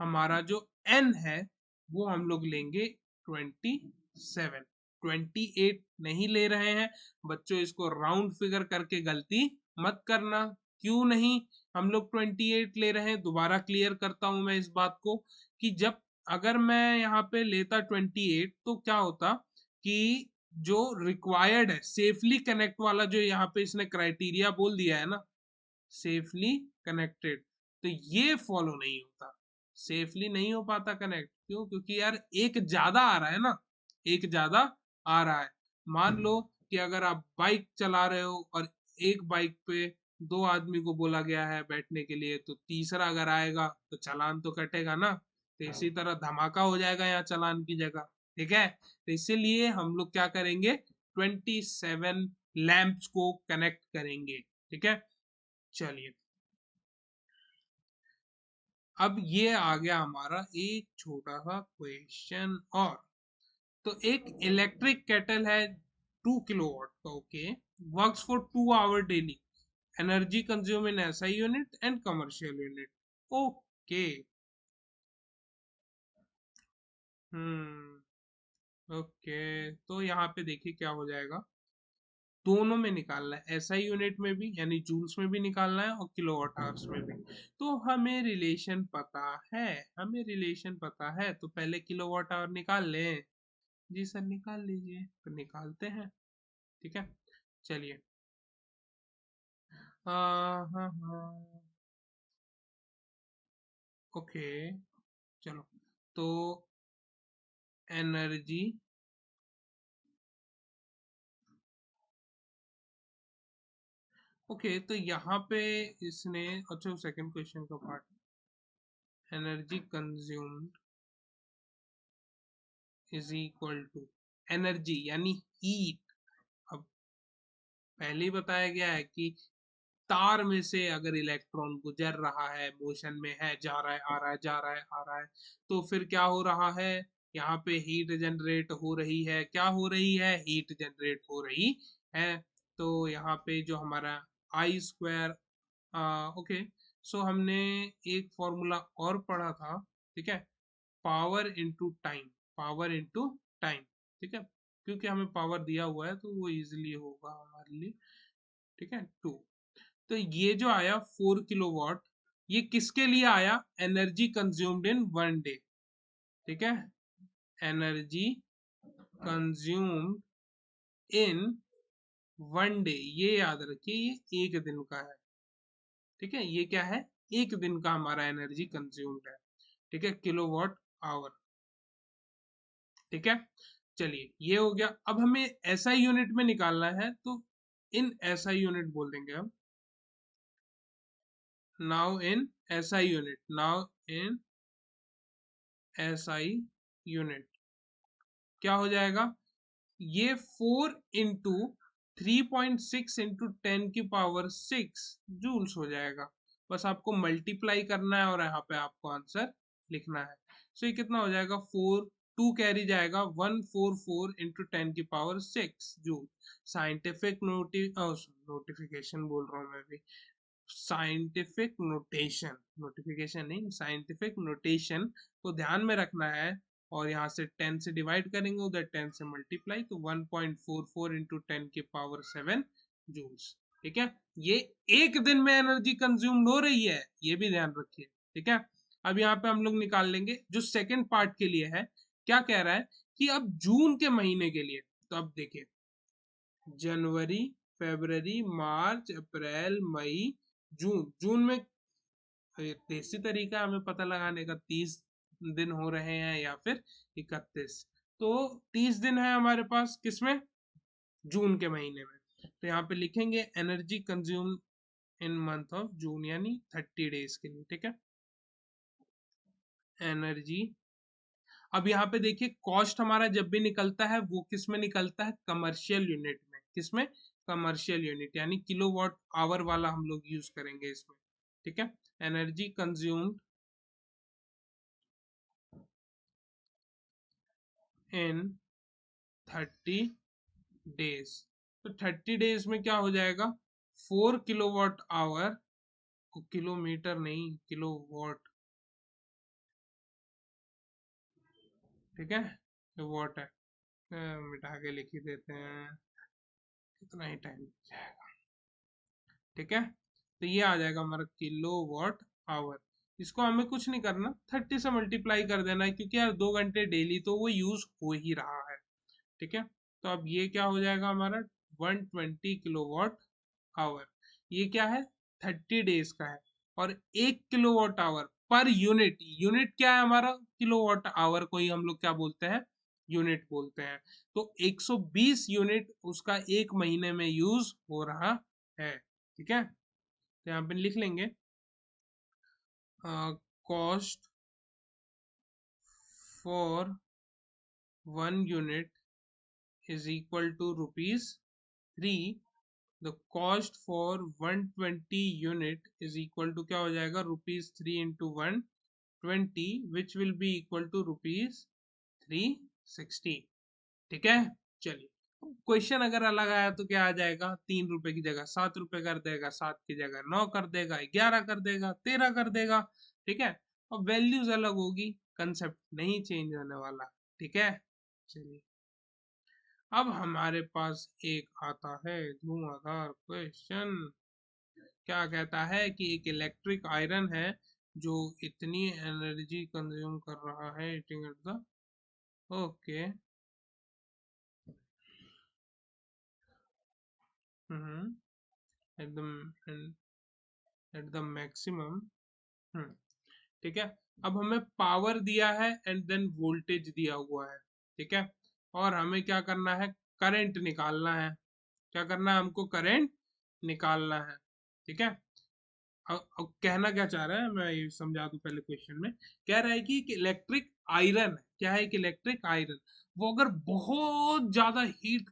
हमारा जो n है वो हम लोग लेंगे 27, 28 नहीं ले रहे हैं बच्चों, इसको राउंड फिगर करके गलती मत करना। क्यों नहीं हम लोग 28 ले रहे हैं, दोबारा क्लियर करता हूं मैं इस बात को, कि जब अगर मैं यहाँ पे लेता 28, तो क्या होता कि जो रिक्वायर्ड है सेफली कनेक्ट वाला, जो यहाँ पे इसने क्राइटेरिया बोल दिया है ना, सेफली कनेक्टेड, तो ये फॉलो नहीं होता, सेफली नहीं हो पाता कनेक्ट। क्यों? क्योंकि यार एक ज्यादा आ रहा है ना, एक ज्यादा आ रहा है। मान लो कि अगर आप बाइक चला रहे हो और एक बाइक पे 2 आदमी को बोला गया है बैठने के लिए, तो तीसरा अगर आएगा तो चालान तो कटेगा ना, तो इसी तरह धमाका हो जाएगा यहाँ चालान की जगह, ठीक है। तो इसीलिए हम लोग क्या करेंगे, 27 लैंप्स को कनेक्ट करेंगे। ठीक है, चलिए अब ये आ गया हमारा एक छोटा सा क्वेश्चन और। तो एक इलेक्ट्रिक केटल है 2 किलोवाट का, okay, works for 2 hour daily, energy consume in SI unit and commercial unit. Okay, hmm, okay, तो यहाँ पे देखिए क्या हो जाएगा, दोनों में निकालना है, एसआई यूनिट में भी यानी जूल्स में भी निकालना है और किलोवाट आवर्स में भी। तो हमें रिलेशन पता है, हमें रिलेशन पता है, तो पहले किलोवाट आवर निकाल लें। जी सर निकाल लीजिए, तो निकालते हैं। ठीक है, चलिए हाँ हाँ हाँ, ओके, चलो, तो एनर्जी, ओके, तो यहाँ पे इसने, अच्छा सेकंड क्वेश्चन का part, energy consumed is equal to energy यानी हीट। अब पहले ही बताया गया है कि तार में से अगर इलेक्ट्रॉन गुजर रहा है, मोशन में है, जा रहा है, आ रहा है, जा रहा है, आ रहा है, तो फिर क्या हो रहा है, यहाँ पे हीट जनरेट हो रही है, क्या हो रही है, हीट जनरेट हो रही है। तो यहाँ पे जो हमारा आई स्क्वायर, ओके, सो हमने एक फॉर्मूला और पढ़ा था, ठीक है, power into time, power into time, ठीक है, क्योंकि हमें पावर दिया हुआ है तो वो इजिली होगा हमारे लिए। ठीक है, 2, तो ये जो आया 4 किलोवाट, ये किसके लिए आया, एनर्जी कंज्यूम्ड इन 1 डे। ठीक है, एनर्जी कंज्यूम्ड इन 1 डे, ये याद रखिए ये एक दिन का है। ठीक है, ये क्या है, एक दिन का हमारा एनर्जी कंज्यूम्ड है। ठीक है, किलोवाट आवर। ठीक है, चलिए ये हो गया। अब हमें एसआई यूनिट में निकालना है, तो इन एसआई यूनिट बोल देंगे हम, now in SI unit, now in SI unit क्या हो जाएगा, ये 4 इंटू 3.6 इंटू 10 की पावर 6 जूल्स हो जाएगा। बस आपको मल्टीप्लाई करना है और यहाँ पे आपको आंसर लिखना है। सो ये कितना हो जाएगा, 2 कैरी जाएगा, 144 इंटू 10 की पावर 6 जूल। साइंटिफिक नोटिफिकेशन बोल रहा हूँ मैं भी, साइंटिफिक नोटेशन, नोटिफिकेशन नहीं, साइंटिफिक नोटेशन को ध्यान में रखना है। और यहाँ से 10 से डिवाइड करेंगे, उधर 10 से मल्टीप्लाई, तो 1.44 इंटू 10 की पावर 7 जूल्स। ठीक है, ये एक दिन में एनर्जी कंज्यूम्ड हो रही है, ये भी ध्यान रखिए। ठीक है, अब यहाँ पे हम लोग निकाल लेंगे जो सेकंड पार्ट के लिए है, क्या कह रहा है कि अब जून के महीने के लिए, तो अब देखिए जनवरी, फरवरी, मार्च, अप्रैल, मई, जून, जून में देसी तरीका हमें पता लगाने का, 30 दिन हो रहे हैं या फिर 31, तो 30 दिन है हमारे पास किसमें, जून के महीने में। तो यहाँ पे लिखेंगे energy consume in month of June, यानी 30 डेज के लिए। ठीक है, एनर्जी, अब यहाँ पे देखिए कॉस्ट हमारा जब भी निकलता है वो किस में निकलता है, कमर्शियल यूनिट में, किसमें, कमर्शियल यूनिट, यानी किलोवाट आवर वाला हम लोग यूज करेंगे इसमें। ठीक है, एनर्जी कंज्यूम्ड इन 30 डेज, तो 30 डेज में क्या हो जाएगा, 4 किलोवाट आवर, किलोमीटर नहीं किलोवाट, ठीक है, तो वाट है, मिटा के लिख ही देते हैं, कितना ही टाइम लग जाएगा। ठीक है, तो ये आ जाएगा हमारा किलोवाट आवर। इसको हमें कुछ नहीं करना, 30 से मल्टीप्लाई कर देना है, क्योंकि यार 2 घंटे डेली तो वो यूज हो ही रहा है। ठीक है, तो अब ये क्या हो जाएगा हमारा, 120 किलोवाट आवर, ये क्या है, 30 डेज का है। और 1 kilowatt hour per unit, unit क्या है हमारा, किलोवाट आवर को ही हम लोग क्या बोलते हैं, यूनिट बोलते हैं। तो 120 यूनिट उसका एक महीने में यूज हो रहा है। ठीक है, तो यहाँ पे लिख लेंगे cost for 1 unit is equal to rupees 3, the cost for 120 unit is equal to क्या हो जाएगा, ₹3 into 120 which will be equal to ₹360। ठीक है, चलिए क्वेश्चन अगर अलग आया तो क्या आ जाएगा, ₹3 की जगह ₹7 कर देगा, 7 की जगह 9 कर देगा, 11 कर देगा, 13 कर देगा। ठीक है, और वैल्यूज अलग होगी, कंसेप्ट नहीं चेंज होने वाला। ठीक है, चलिए अब हमारे पास एक आता है धुआंधार क्वेश्चन। क्या कहता है कि एक इलेक्ट्रिक आयरन है जो इतनी एनर्जी कंज्यूम कर रहा है eating at the, okay, at the maximum. ठीक है, अब हमें पावर दिया है एंड देन वोल्टेज दिया हुआ है। ठीक है, और हमें क्या करना है, करंट निकालना है। क्या करना है हमको, करंट निकालना है। ठीक है, अब कहना क्या चाह रहा है, मैं ये समझा दूं पहले क्वेश्चन में। कह रहा है कि इलेक्ट्रिक आयरन क्या है, कि इलेक्ट्रिक आयरन वो अगर बहुत ज्यादा हीट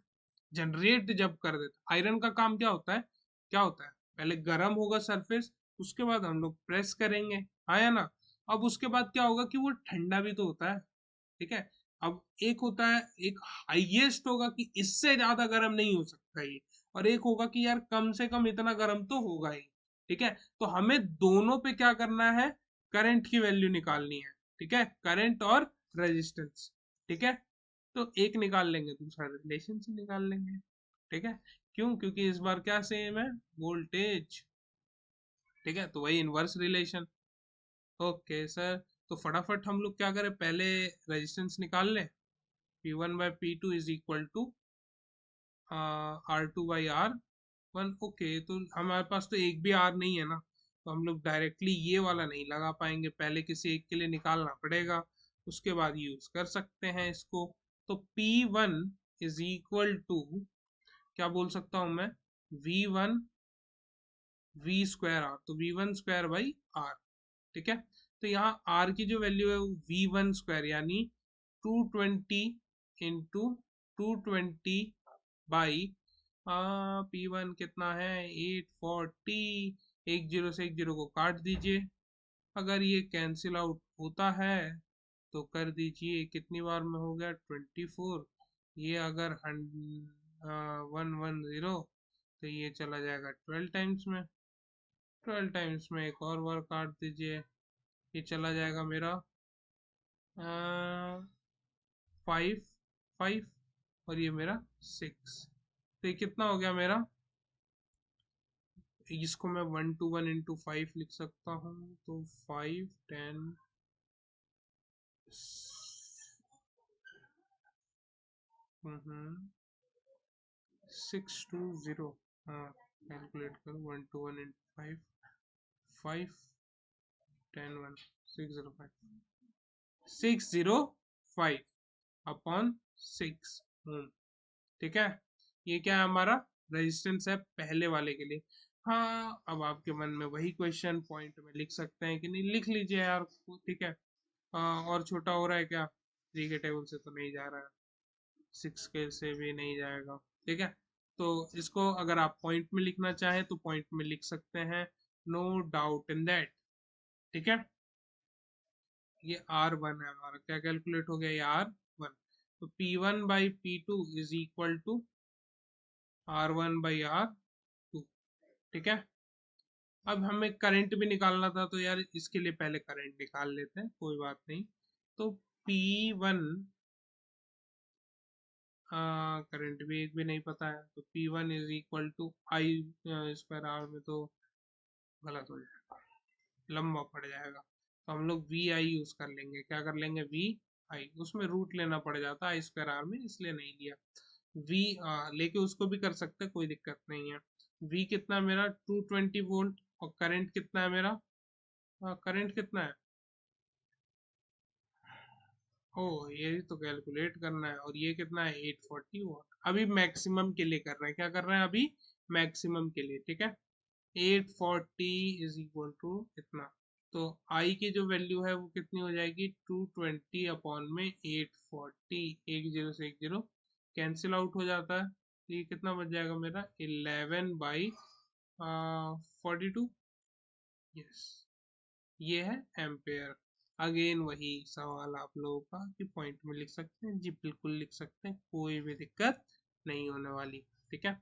जनरेट जब कर देता, आयरन का काम क्या होता है, क्या होता है, पहले गर्म होगा सरफेस, उसके बाद हम लोग प्रेस करेंगे, हाँ या ना। अब उसके बाद क्या होगा कि वो ठंडा भी तो होता है। ठीक है, अब एक होता है, एक हाईएस्ट होगा कि इससे ज्यादा गर्म नहीं हो सकता ये, और एक होगा कि यार कम से कम इतना गर्म तो होगा ही। ठीक है, तो हमें दोनों पे क्या करना है, करंट की वैल्यू निकालनी है। ठीक है, करंट और रेजिस्टेंस। ठीक है, तो एक निकाल लेंगे, दूसरा रिलेशन से निकाल लेंगे। ठीक है, क्यों, क्योंकि इस बार क्या सेम है, वोल्टेज। ठीक है, तो वही इनवर्स रिलेशन। ओके सर, तो फटाफट हम लोग क्या करें, पहले रेजिस्टेंस निकाल लें। P1/P2 is equal to R2/R1। Okay, तो हमारे पास तो एक भी R नहीं है ना, तो हम लोग डायरेक्टली ये वाला नहीं लगा पाएंगे, पहले किसी एक के लिए निकालना पड़ेगा, उसके बाद यूज कर सकते हैं इसको। तो P1 इज इक्वल टू, क्या बोल सकता हूं मैं, V1 V²R, तो V1² R। ठीक है, तो यहाँ R की जो वैल्यू है वो V1² यानी 220 इंटू 220 बाई P1 कितना है, 840। एक जीरो से एक जीरो को काट दीजिए, अगर ये कैंसिल आउट होता है तो कर दीजिए, कितनी बार में हो गया, 24। ये अगर 110 तो ये चला जाएगा 12 टाइम्स में, 12 टाइम्स में एक और बार काट दीजिए, ये चला जाएगा मेरा 5 5, और ये मेरा 6। तो ये कितना हो गया मेरा, इसको मैं 1 to 1 इंटू 5 लिख सकता हूँ, तो 5 10 620। हाँ, कैलकुलेट करो, 1 to 1 इंटू 5, 5 10 1 605 अपॉन 6 ओम। ठीक है, ये क्या है हमारा रेजिस्टेंस है पहले वाले के लिए। हाँ, अब आपके मन में वही क्वेश्चन पॉइंट में लिख सकते हैं कि नहीं, लिख लीजिए यार। ठीक है, और छोटा हो रहा है क्या, 3 के टेबल से तो नहीं जा रहा है, 6 के से भी नहीं जाएगा। ठीक है, तो इसको अगर आप पॉइंट में लिखना चाहें तो पॉइंट में लिख सकते हैं, नो डाउट इन दैट। ठीक है, ये R1 है हमारा, क्या कैलकुलेट हो गया, ये R1। तो P1/P2 is equal to R1/R2। ठीक है, अब हमें करंट भी निकालना था, तो यार इसके लिए पहले करंट निकाल लेते हैं, कोई बात नहीं। तो P1, करंट भी एक भी नहीं पता है, तो P1 is equal to I²R में तो गलत हो जाएगा, लंबा पड़ जाएगा, तो हम लोग VI यूज कर लेंगे। क्या कर लेंगे, VI, उसमें रूट लेना पड़ जाता है I²R में, इसलिए नहीं लिया। V लेके उसको भी कर सकते हैं, कोई दिक्कत नहीं है। V कितना मेरा, 220 वोल्ट, और करंट कितना है मेरा, करंट कितना है, ओ ये भी तो कैलकुलेट करना है, और ये कितना है, 840 वॉट। अभी मैक्सिमम के लिए कर रहे हैं, क्या कर रहे हैं अभी, मैक्सिमम के लिए। ठीक है, 840 इज इक्वल टू इतना, तो आई की जो वैल्यू है वो कितनी हो जाएगी, 220 अपॉन में 840, एक जीरो से एक जीरो कैंसिल आउट हो जाता है, ये कितना बच जाएगा मेरा 11/42। यस, ये है एम्पेयर। अगेन वही सवाल आप लोगों का कि पॉइंट में लिख सकते हैं जी, बिल्कुल लिख सकते हैं, कोई भी दिक्कत नहीं होने वाली। ठीक है।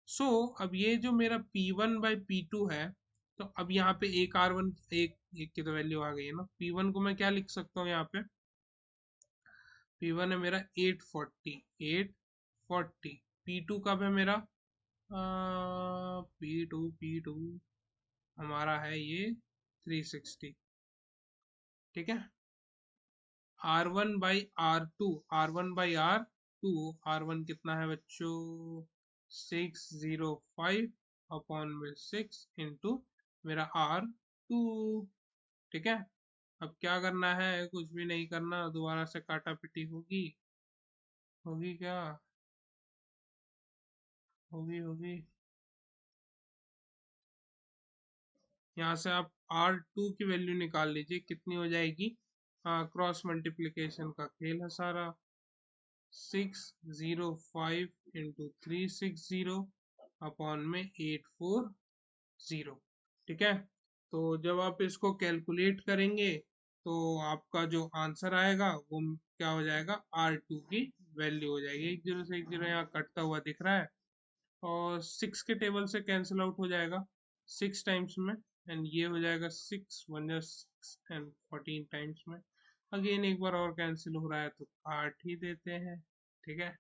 सो अब ये जो मेरा P1/P2 है, तो अब यहाँ पे एक R1 एक की तो वैल्यू आ गई है ना। P1 को मैं क्या लिख सकता हूँ यहाँ पे, P1 है मेरा 840। P2 कब है मेरा, P2 हमारा है ये 360। ठीक है। R1/R2, R1 कितना है बच्चों, 605 अपॉन में 6 इंटू मेरा R2। ठीक है। अब क्या करना है, कुछ भी नहीं करना, दोबारा से काटा पिटी होगी। होगी क्या, होगी होगी। यहाँ से आप R2 की वैल्यू निकाल लीजिए, कितनी हो जाएगी। क्रॉस मल्टीप्लिकेशन का खेल है सारा। 605 इंटू 360 अपॉन में 840। ठीक है। तो जब आप इसको कैलकुलेट करेंगे तो आपका जो आंसर आएगा वो क्या हो जाएगा, R2 की वैल्यू हो जाएगी। 1 0 से 1 0 यहाँ कटता हुआ दिख रहा है, और 6 के टेबल से कैंसिल आउट हो जाएगा 6 टाइम्स में, एंड ये हो जाएगा 6 एंड 14 टाइम्स में। अगेन एक बार और कैंसिल हो रहा है तो 8 ही देते हैं। ठीक है।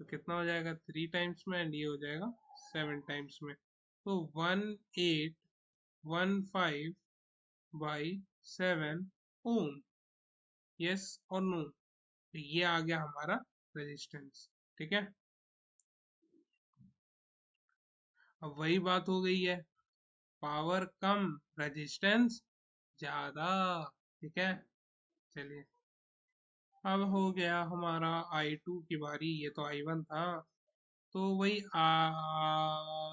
तो कितना हो जाएगा 3 टाइम्स में, एंड ये हो जाएगा 7 टाइम्स में। तो 1815/7 ओम। यस और नो, तो ये आ गया हमारा रेजिस्टेंस। ठीक है। अब वही बात हो गई है, पावर कम रेजिस्टेंस ज्यादा। ठीक है। चलिए, अब हो गया हमारा I2 की बारी। ये तो I1 था, तो वही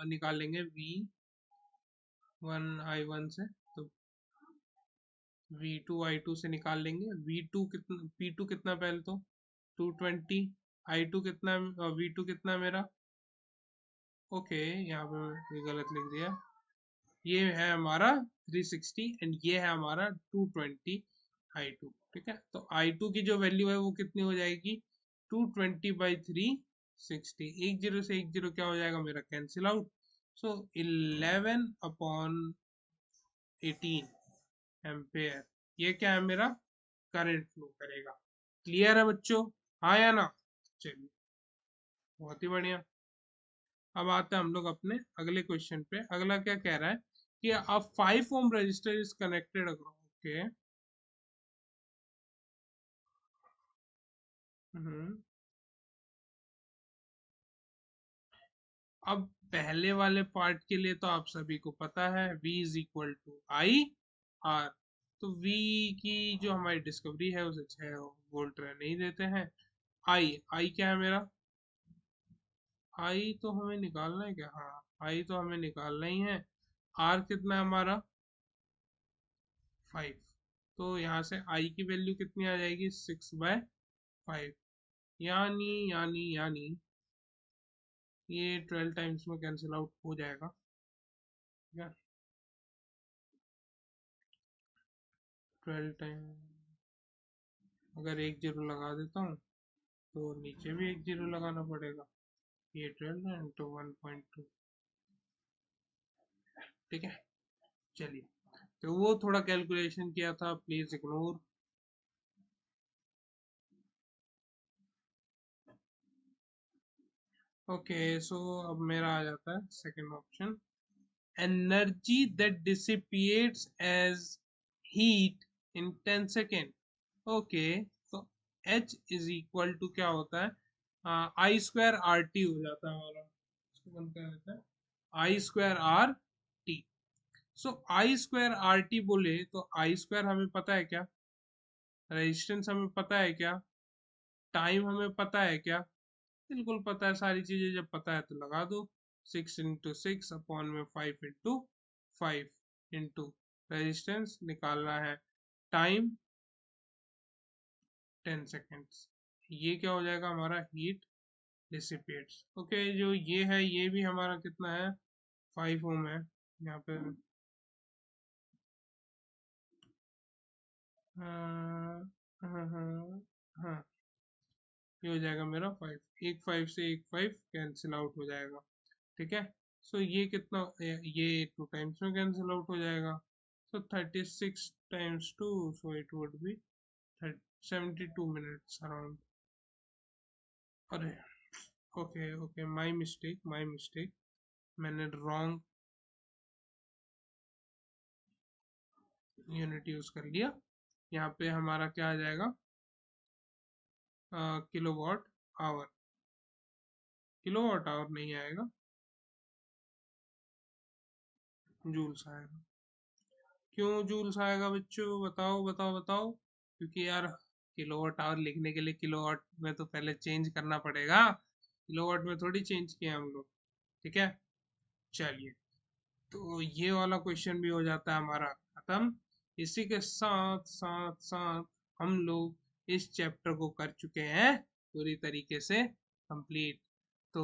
निकालेंगे V1 I1 से, तो V2 I2 से निकाल लेंगे। V2 कितना, P2 कितना पहले तो 220, I2 कितना, V2 कितना मेरा, ओके यहाँ पे मैं गलत लिख दिया। ये है हमारा 360 एंड ये है हमारा 220 I2। ठीक है। तो I2 की जो वैल्यू है वो कितनी हो जाएगी, 220/360। 1 0 से 1 0 क्या हो जाएगा मेरा, कैंसिल आउट। सो 11/18 एम्पेयर, ये क्या है मेरा, करंट फ्लो करेगा। क्लियर है बच्चों, हाँ या ना। चलिए, बहुत ही बढ़िया। अब आते हैं हम लोग अपने अगले क्वेश्चन पे। अगला क्या कह रहा है कि a 5 ohm resistor is connected across, okay. Hmm. अब पहले वाले पार्ट के लिए तो आप सभी को पता है V is equal to I R. तो V की जो हमारी डिस्कवरी है उसे 6 वोल्ट नहीं देते हैं। आई क्या है मेरा, आई तो हमें निकालना है क्या, हाँ आई तो हमें निकालना ही है। आर कितना है हमारा 5। तो यहाँ से आई की वैल्यू कितनी आ जाएगी, 6/5। यानी ये 12 टाइम्स में कैंसिल आउट हो जाएगा। ठीक है। 12 टाइम, अगर 1 0 लगा देता हूँ तो नीचे भी 1 0 लगाना पड़ेगा। ये 12 है इंटू 1.2। ठीक है। चलिए, तो वो थोड़ा कैलकुलेशन किया था, प्लीज इग्नोर। ओके, सो अब मेरा आ जाता है second option, energy that dissipates as heat in 10 second. Okay, तो H इज इक्वल टू क्या होता है, I²RT हो जाता है हमारा। इसको बंद कर देते हैं, I²RT। सो I²RT बोले तो I² हमें पता है क्या, रेजिस्टेंस हमें पता है क्या, टाइम हमें पता है क्या, बिल्कुल पता है। सारी चीजें जब पता है तो लगा दो। 6 × 6 अपॉन में 5 × 5 इंटू रेजिस्टेंस निकालना है, टाइम 10 सेकेंड्स। ये क्या हो जाएगा हमारा हीट डिसिपेट्स। ओके, जो ये है ये भी हमारा कितना है, 5 ओम है यहाँ पे। हाँ हाँ हाँ हाँ, ये हो जाएगा मेरा 5, एक 5 से एक 5 कैंसिल आउट हो जाएगा। ठीक है, सो ये कितना, ये 2 टाइम्स में कैंसिल आउट हो जाएगा। So 36 times 2, so it would be 72 minutes around. अरे okay okay, my mistake my mistake, मैंने रॉन्ग यूनिट यूज कर लिया। यहाँ पे हमारा क्या आ जाएगा, किलोवाट आवर, किलोवाट आवर नहीं आएगा, जूल्स आएगा। क्यों जूल्स आएगा बच्चों, बताओ बताओ बताओ। क्योंकि यार किलोवाट आवर लिखने के लिए किलोवाट में तो पहले चेंज करना पड़ेगा, किलोवाट में थोड़ी चेंज किया हम लोग। ठीक है, चलिए, तो ये वाला क्वेश्चन भी हो जाता है हमारा खत्म। इसी के साथ साथ साथ हम लोग इस चैप्टर को कर चुके हैं पूरी तरीके से कंप्लीट। तो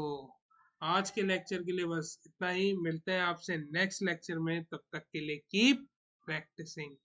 आज के लेक्चर के लिए बस इतना ही, मिलते हैं आपसे नेक्स्ट लेक्चर में, तब तक के लिए कीप प्रैक्टिसिंग।